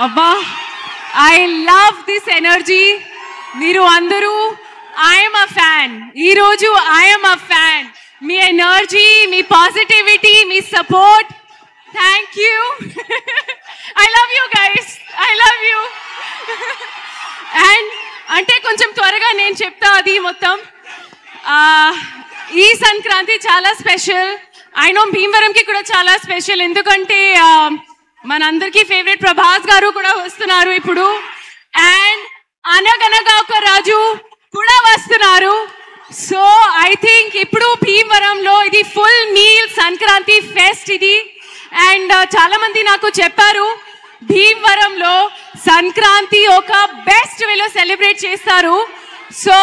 Abba, I love this energy. Meeru andaru, I am a fan. Ee roju I am a fan. Me energy, me positivity, me support. Thank you. I love you guys. I love you. And ante koncham twaraga nenu chepta adi mottam. Ee Sankranti chala special. I know Bhimavaram ki kuda chala special endukante మనందరికీ favourite Prabhas గారు కూడా వస్తున్నారు ఇప్పుడు. And అనగనగా ఒక రాజు కూడా వస్తున్నారు. So I think ఇప్పుడు భీమవరంలో ఇది ఫుల్ మీల్ సంక్రాంతి ఫెస్ట్ ఇది. అండ్ చాలా మంది నాకు చెప్పారు భీమవరంలో సంక్రాంతి ఒక బెస్ట్ వేలో సెలబ్రేట్ చేస్తారు. సో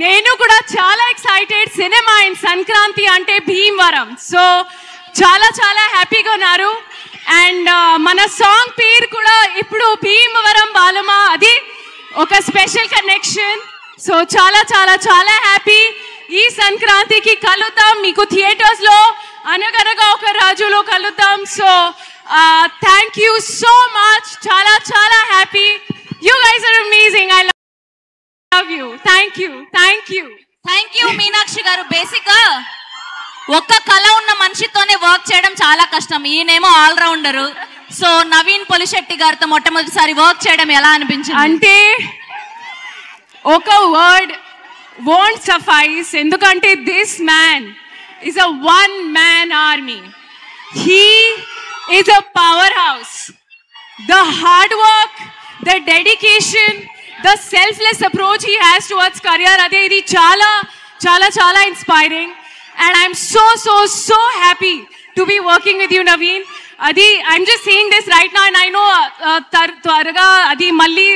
నేను కూడా చాలా ఎక్సైటెడ్. సినిమా అండ్ సంక్రాంతి అంటే భీమవరం. సో చాలా చాలా హ్యాపీగా ఉన్నారు. అండ్ మన సాంగ్ పేరు కూడా ఇప్పుడు భీమవరం బాలమా, అది ఒక స్పెషల్ కనెక్షన్. సో చాలా చాలా చాలా హ్యాపీ. ఈ సంక్రాంతికి కలుద్దాం మీకు థియేటర్స్ లో, అనగనగా ఒక రాజులో కలుద్దాం. So thank you so much. చాలా చాలా happy. You guys are amazing. I love you. Thank you. Thank you. Thank you Meenakshi గారు. బేసిక్ గా ఒక్క కళ ఉన్న మనిషితోనే వర్క్ చేయడం చాలా కష్టం. ఈయనేమో ఆల్రౌండరు. సో నవీన్ పొలిశెట్టి గారితో మొట్టమొదటిసారి వర్క్ చేయడం ఎలా అనిపించింది? అంటే ఒక వర్డ్ won't suffice. ఎందుకంటే this man is a one man army. He is a powerhouse. The hard work, the dedication, the selfless approach he has towards career, ade idi చాలా చాలా చాలా inspiring. And I'm so happy to be working with you, Naveen. Adi, I'm just saying this right now, and I know twaraga adi malli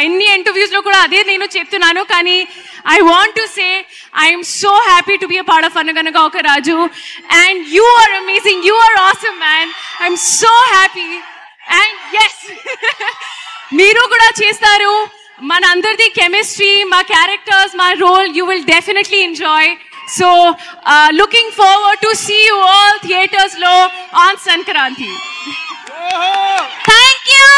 any interviews lo kuda ade nenu cheptunanu, kani I want to say I am so happy to be a part of Anaganaga Oka Raju, and you are amazing. You are awesome, man. I'm so happy. And yes, meeru kuda chestaru. మన అందరిది chemistry, మా characters, మా role you will definitely enjoy. So looking forward to see you all theaters lo on Sankranti. Thank you.